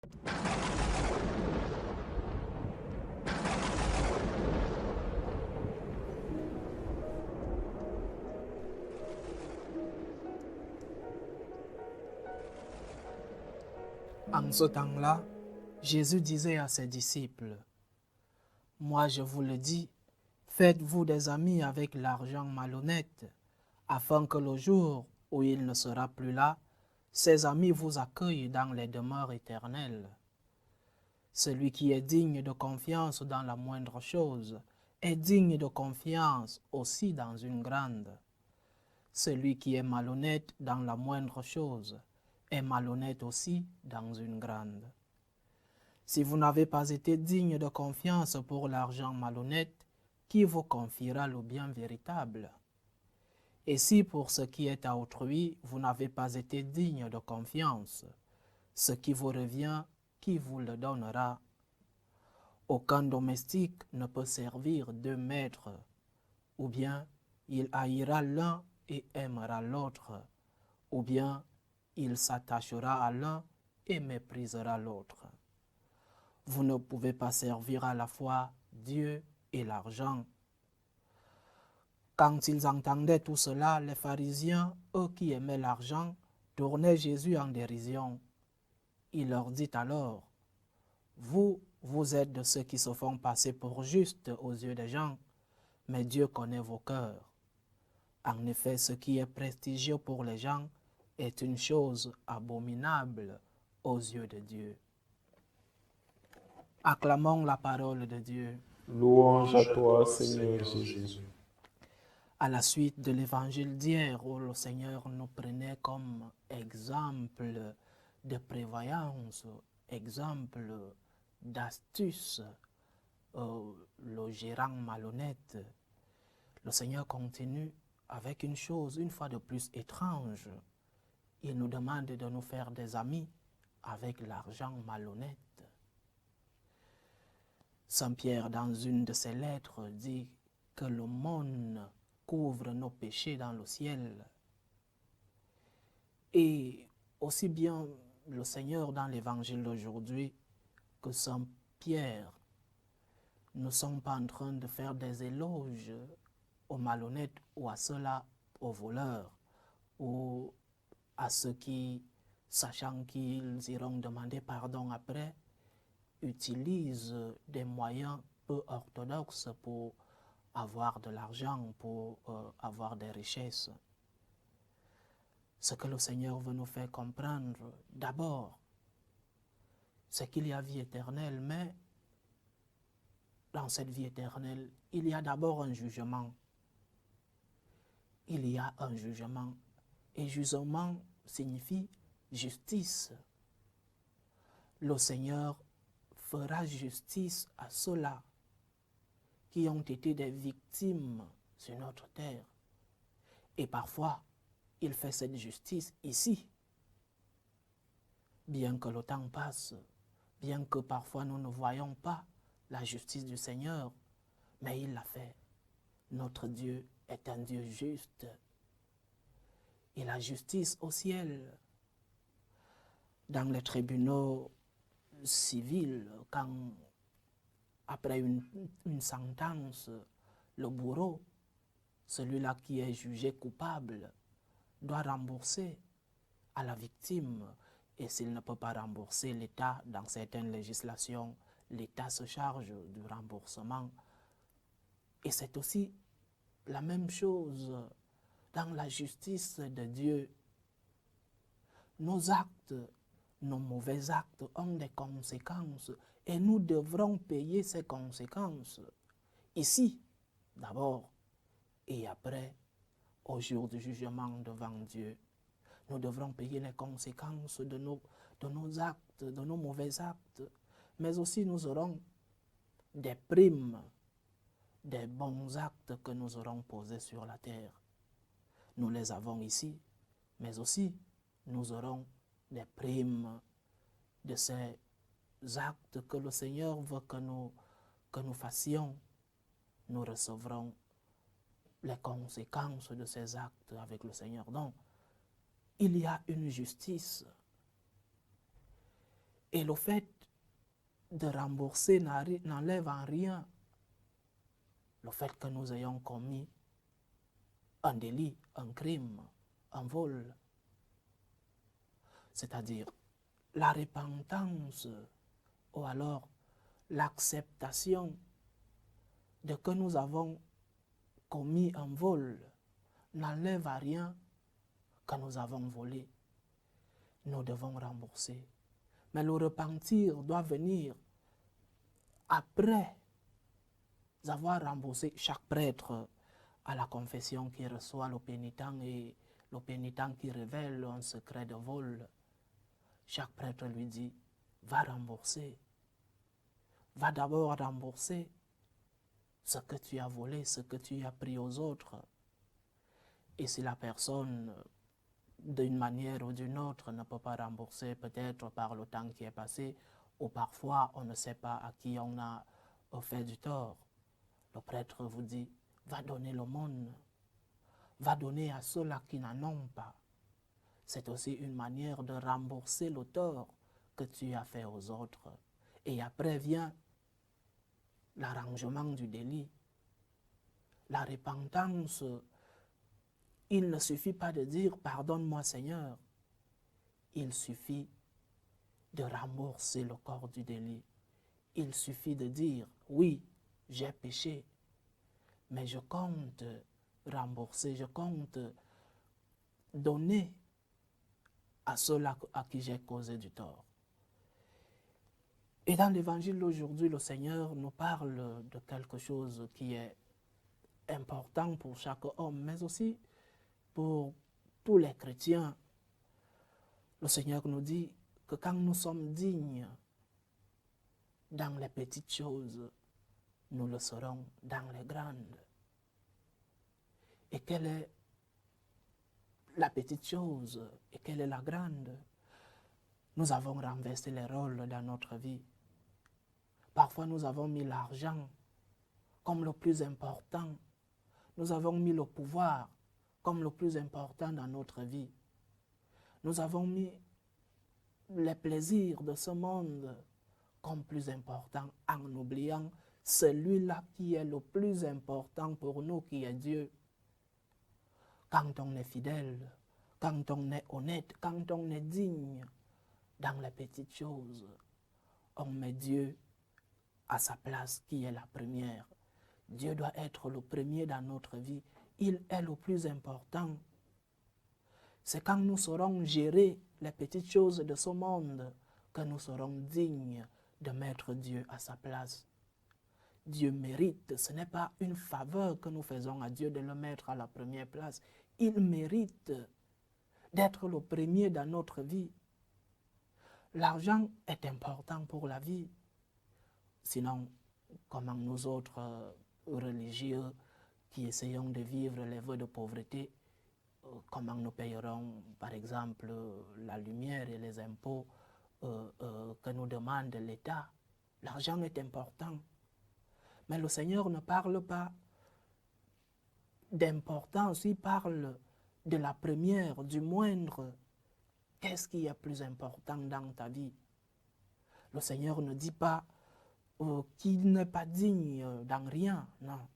En ce temps-là, Jésus disait à ses disciples, « Moi je vous le dis, faites-vous des amis avec l'argent malhonnête, afin que le jour où il ne sera plus là, ces amis vous accueillent dans les demeures éternelles. Celui qui est digne de confiance dans la moindre chose est digne de confiance aussi dans une grande. Celui qui est malhonnête dans la moindre chose est malhonnête aussi dans une grande. Si vous n'avez pas été digne de confiance pour l'argent malhonnête, qui vous confiera le bien véritable? Et si pour ce qui est à autrui, vous n'avez pas été digne de confiance, ce qui vous revient, qui vous le donnera? Aucun domestique ne peut servir deux maîtres, ou bien il haïra l'un et aimera l'autre, ou bien il s'attachera à l'un et méprisera l'autre. Vous ne pouvez pas servir à la fois Dieu et l'argent. Quand ils entendaient tout cela, les pharisiens, eux qui aimaient l'argent, tournaient Jésus en dérision. Il leur dit alors, « Vous êtes de ceux qui se font passer pour justes aux yeux des gens, mais Dieu connaît vos cœurs. En effet, ce qui est prestigieux pour les gens est une chose abominable aux yeux de Dieu. » Acclamons la parole de Dieu. Louange à toi, Seigneur Jésus. À la suite de l'évangile d'hier où le Seigneur nous prenait comme exemple de prévoyance, exemple d'astuce, le gérant malhonnête, le Seigneur continue avec une chose une fois de plus étrange. Il nous demande de nous faire des amis avec l'argent malhonnête. Saint Pierre, dans une de ses lettres, dit que le monde couvre nos péchés dans le ciel. Et aussi bien le Seigneur dans l'évangile d'aujourd'hui que Saint Pierre ne sont pas en train de faire des éloges aux malhonnêtes ou à ceux-là, aux voleurs, ou à ceux qui, sachant qu'ils iront demander pardon après, utilisent des moyens peu orthodoxes pour avoir de l'argent, pour avoir des richesses. Ce que le Seigneur veut nous faire comprendre, d'abord, c'est qu'il y a vie éternelle, mais dans cette vie éternelle, il y a d'abord un jugement. Il y a un jugement. Et jugement signifie justice. Le Seigneur fera justice à ceux-là qui ont été des victimes sur notre terre. Et parfois, il fait cette justice ici. Bien que le temps passe, bien que parfois nous ne voyons pas la justice du Seigneur, mais il l'a fait. Notre Dieu est un Dieu juste. Et la justice au ciel, dans les tribunaux civils, quand après une sentence, le bourreau, celui-là qui est jugé coupable, doit rembourser à la victime. Et s'il ne peut pas rembourser, l'État, dans certaines législations, l'État se charge du remboursement. Et c'est aussi la même chose dans la justice de Dieu. Nos actes, nos mauvais actes ont des conséquences et nous devrons payer ces conséquences. Ici, d'abord, et après, au jour du jugement devant Dieu. Nous devrons payer les conséquences de nos actes, de nos mauvais actes, mais aussi nous aurons des primes, des bons actes que nous aurons posés sur la terre. Nous les avons ici, mais aussi nous aurons des primes de ces actes que le Seigneur veut que nous fassions. Nous recevrons les conséquences de ces actes avec le Seigneur. Donc, il y a une justice. Et le fait de rembourser n'enlève en rien le fait que nous ayons commis un délit, un crime, un vol. C'est-à-dire la repentance ou alors l'acceptation de que nous avons commis un vol n'enlève à rien que nous avons volé. Nous devons rembourser. Mais le repentir doit venir après avoir remboursé. Chaque prêtre à la confession qui reçoit le pénitent et le pénitent qui révèle un secret de vol. Chaque prêtre lui dit, va rembourser. Va d'abord rembourser ce que tu as volé, ce que tu as pris aux autres. Et si la personne, d'une manière ou d'une autre, ne peut pas rembourser, peut-être par le temps qui est passé, ou parfois on ne sait pas à qui on a fait du tort, le prêtre vous dit, va donner l'aumône, va donner à ceux-là qui n'en ont pas. C'est aussi une manière de rembourser le tort que tu as fait aux autres. Et après vient l'arrangement du délit. La repentance, il ne suffit pas de dire « Pardonne-moi Seigneur ». Il suffit de rembourser le corps du délit. Il suffit de dire « Oui, j'ai péché, mais je compte rembourser, je compte donner à ceux-là à qui j'ai causé du tort ». Et dans l'évangile d'aujourd'hui, le Seigneur nous parle de quelque chose qui est important pour chaque homme, mais aussi pour tous les chrétiens. Le Seigneur nous dit que quand nous sommes dignes dans les petites choses, nous le serons dans les grandes. Et quelle est la petite chose et quelle est la grande? Nous avons renversé les rôles dans notre vie. Parfois, nous avons mis l'argent comme le plus important. Nous avons mis le pouvoir comme le plus important dans notre vie. Nous avons mis les plaisirs de ce monde comme plus important en oubliant celui-là qui est le plus important pour nous, qui est Dieu. Quand on est fidèle, quand on est honnête, quand on est digne dans les petites choses, on met Dieu à sa place qui est la première. Dieu doit être le premier dans notre vie. Il est le plus important. C'est quand nous saurons gérer les petites choses de ce monde que nous serons dignes de mettre Dieu à sa place. Dieu mérite, ce n'est pas une faveur que nous faisons à Dieu de le mettre à la première place. Il mérite d'être le premier dans notre vie. L'argent est important pour la vie. Sinon, comment nous autres religieux qui essayons de vivre les vœux de pauvreté, comment nous payerons, par exemple, la lumière et les impôts que nous demande l'État? L'argent est important. Mais le Seigneur ne parle pas d'importance, il parle de la première, du moindre. Qu'est-ce qui est plus important dans ta vie? Le Seigneur ne dit pas qu'il n'est pas digne dans rien, non.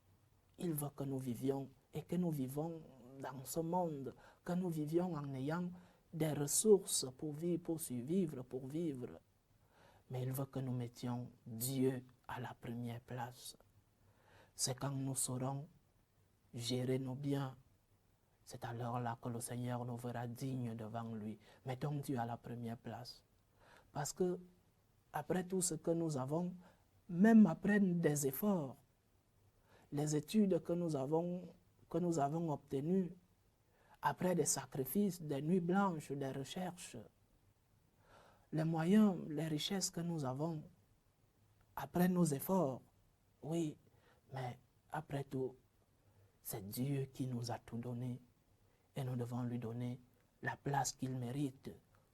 Il veut que nous vivions et que nous vivons dans ce monde, que nous vivions en ayant des ressources pour vivre, pour survivre, pour vivre. Mais il veut que nous mettions Dieu à la première place. C'est quand nous saurons gérer nos biens, c'est alors là que le Seigneur nous verra dignes devant lui. Mettons Dieu à la première place. Parce que après tout ce que nous avons, même après des efforts, les études que nous avons obtenues, après des sacrifices, des nuits blanches, des recherches, les moyens, les richesses que nous avons, après nos efforts, oui, mais après tout, c'est Dieu qui nous a tout donné et nous devons lui donner la place qu'il mérite,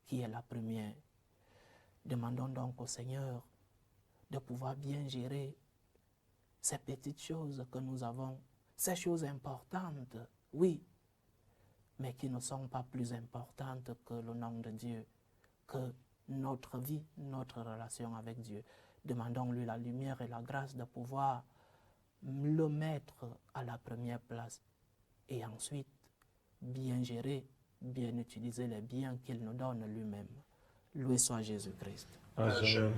qui est la première. Demandons donc au Seigneur de pouvoir bien gérer ces petites choses que nous avons, ces choses importantes, oui, mais qui ne sont pas plus importantes que le nom de Dieu, que notre vie, notre relation avec Dieu. Demandons-lui la lumière et la grâce de pouvoir le mettre à la première place et ensuite bien gérer, bien utiliser les biens qu'il nous donne lui-même. Loué soit Jésus-Christ. À jamais.